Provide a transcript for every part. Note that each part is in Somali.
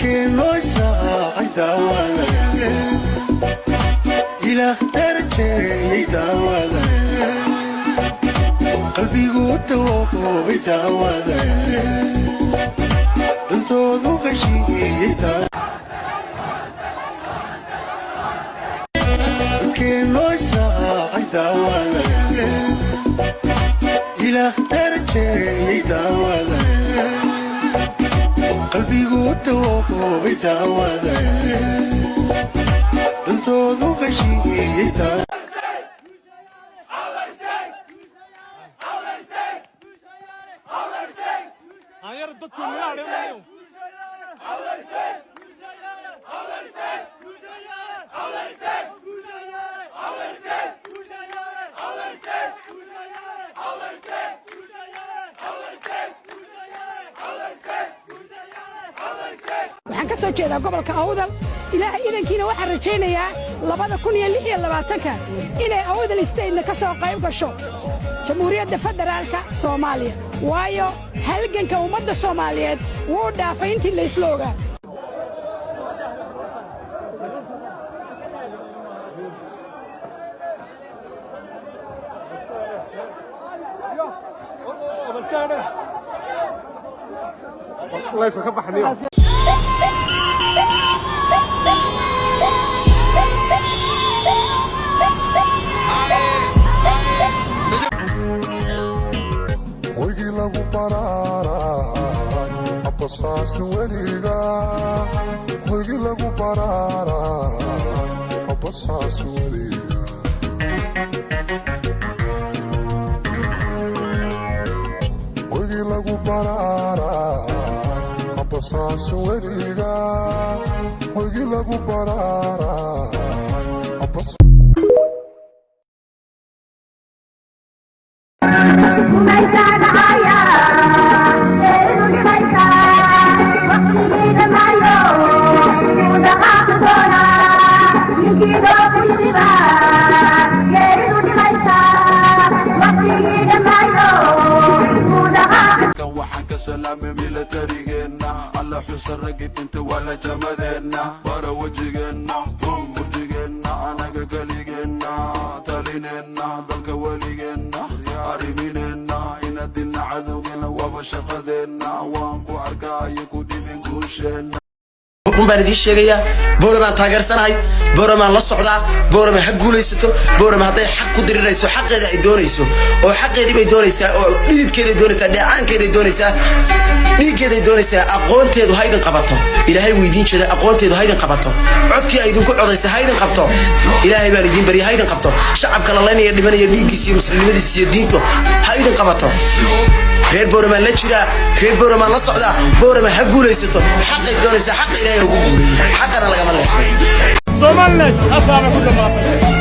dadkeenu israacay daawada ilaah darajay daawada qalbigu dawoobay daawada dantoodu heshiiyey dadkeenu israacay daawada ilaah darajay daawada qalbigu dawoobay daawada dantoodu heshiiyey waxaan ka soo jeedaa gobolka Awdal ilaahay idankiina waxaan rajaynayaa 2026 inay Awdal State ka soo qayb gasho Jamhuuriyadda Federaalka Soomaaliya waayo halganka ummadda Soomaaliyeed wuu dhaafay intii la isla ogaa الله يكبر حنيو ويجي له برارة أبصاص وليغا ويجي له برارة أبصاص وليغا ويجي له برارة أبصاص وليغا ويجي له برارة أبصاص سلام ميلترينا على حسن رقد انت ولا جمدنا ورا وجهنا بوم ودقنا انا قلقنا تاليننا ضلك ولينا عريميننا ان دينا عذونا وبشقدنا وانكو عرقايك ودين كوشنا baan idin sheegaya boorama taageersanahay boorama la socda boorama xaq guulaysato boorama haday xaq ku dirirayso xaqeeda ay doonayso oo xaqeedii bay doonaysaa oo dhididkeeda doonaysaa dheecaankeeda doonaysaa dhiigeeda doonaysaa aqoonteedu haydan qabato ilaahay weydiin jeeda aqoonteedu haydan qabato codkii ay idinku codaysaa haydan qabto ilaahay baan idin bari haydan qabto shacabka la leenayo dhimanaya dhiigiisa iyo muslimadiisa iyo diinto haydan qabato reer boorama la jira reer boorama la socda boorama ha guulaysato xaqay doonaysaa xaq ilaahay ugu guuleeyo xaqana laga ma leexo Soomaaliland afaana ku dhamaatay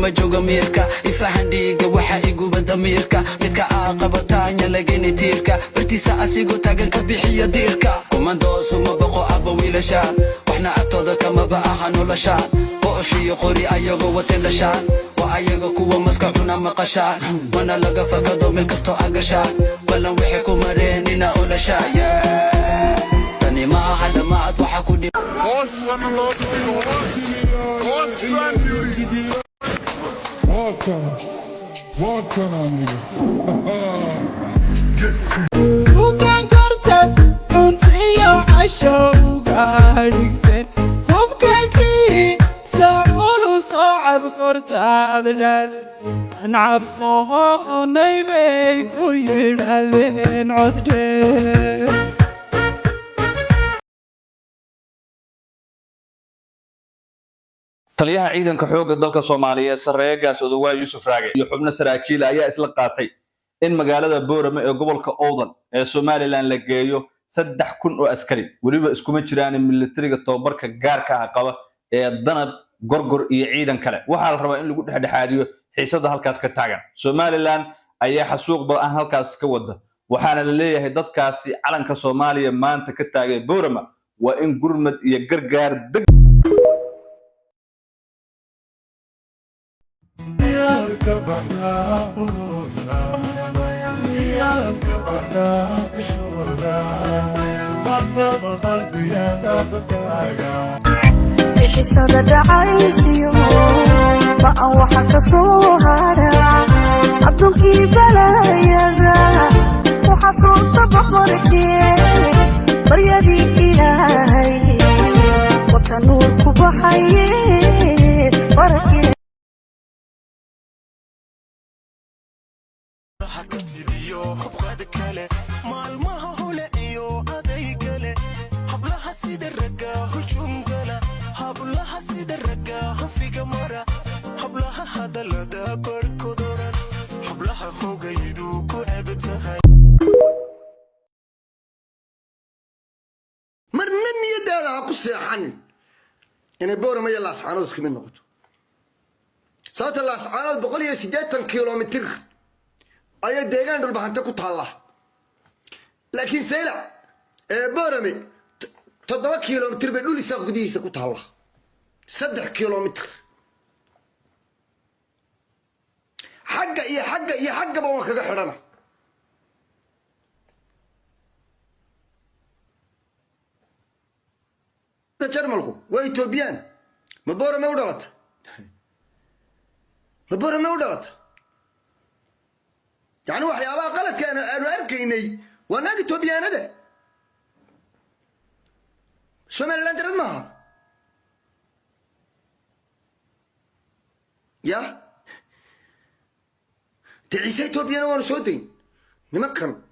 ima jooga miirka ifahan dhiiga waxa igu badamiirka midka aqabataanya lagani tiirka bartiisa asigu taagan ka bixiya diirka kumandoosu ma boqo aba wiilashaan waxna agtooda kama baaha noloshaan qooshiyo qori ayagoo watan dhashaan waa ayaga kuwa maska cuna maqashaan wana laga fakado meel kastoo agashaan balan wixii ku mareen ina olashaan tani ma aha dhamaad waxa ku dhib Welcome, amigo. You can go to your show, God. Hope can keep some so I've got to and I've so name for you and taliyaha ciidanka xoogga dalka Soomaaliyeed sareegaas Odawaay Yuusuf Raage iyo xubno saraakiil ayaa isla qaatay in magaalada Boorama ee gobolka Awdal ee Soomaaliland la geeyo 3,000 oo askari waliba iskuma jiraan militariga tababarka gaarka ah qaba ee danab gorgor iyo ciidan kale waxa la rabaa in lagu dhexdhexaadiyo xiisada halkaas ka taagan Soomaaliland ayaa xasuuq badan halkaas ka wada waxaana la leeyahay dadkaasi calanka Soomaaliya maanta ka taagay Boorama waa in gurmad iyo gargaar deg bixisada dhacaysiyo ma aan waxa ka soo hara adduunkii balayada ku xasuusta boqorkii baryadii ilaahay wata nuur ku baxaye barakee maalmaha hole iyo adaygale hablaha sida raga hujumgala hablaha sida raga hafiga mara hablaha hadalada barkodoran hablaha hogaydu ku ceebtahay marna niyadaada ku seexan inay boorama iyo laascaanood isku mid noqoto sababta laascaanood 180 kilomitir ayay deegaan dhulbahanta ku taallaa laakiin saylac boorame 7 kilomitir bay dhul isaaq gudihiisa ku taallaa 3 kilomitir xagga iyo xaggaba waan kaga xidhana jarmalku waa etoobiyaan ma boorame u dhalata يعني واحد أبغى غلط كان أنا أركيني ونادي توبيان هذا شو من اللي أنت معها يا تعيسى توبيان وانا صوتي نمكن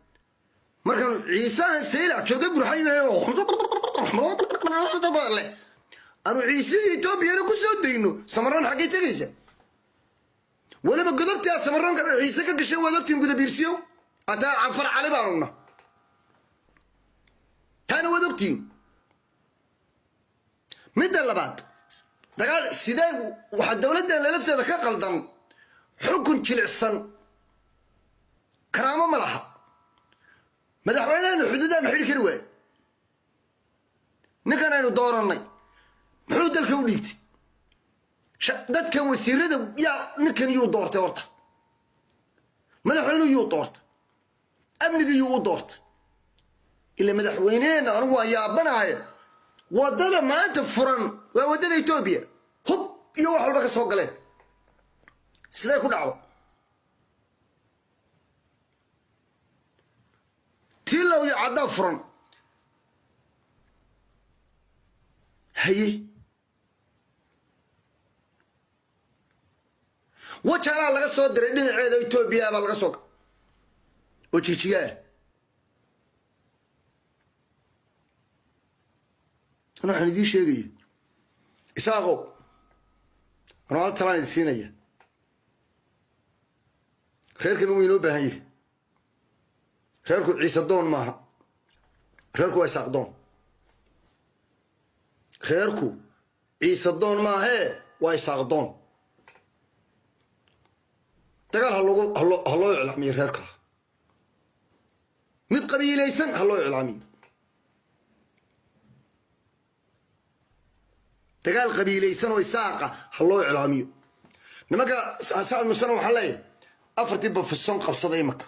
مركن عيسى سيلع شو قبل حينا أنا عيسى توبيان كوسودينو سمران حقيقة عيسى ولا بقدرت يا سمران عيسى كقشة ودرت ينقذ بيرسيو أتا عفر على بارنا تاني ودرتي مدة لبعض دقال سيداي واحد دولتنا اللي لفتها ذكاء قلدان حكم تشيل السن كرامة ملحة مدحونا الحدود محل كروي نكنا إنه دورنا محدود الكوليتي dadka wasiirada yaa ninkan yuu doortay horta madaxweynuhu yuu doortay amniga yuu doortay ilaa madaxweyneena anigu waa yaabanaaya wadada maanta furan waa wadada Itoobiya hub iyo wax walba ka soo galeen sidee ku dhacdo tilow iyo cadda furan haye وجهنا لقى صوت ردين عيد إثيوبيا بالقى سوق وجيجيا أنا حندي شيء إساقو أنا قلت ترى السينية خير كانوا ينو بهاي خيركم عيسى دون معها خيركم إساق دون خيركم عيسى دون معها وإساق دون دقال هلو إعلامي ريركا مد قبيليسن هلو إعلامي دقال قبيليسن ويساقة هلو إعلامي نمكا سعد مسلم وحلاي أفرتي بفصون قبصة ديمك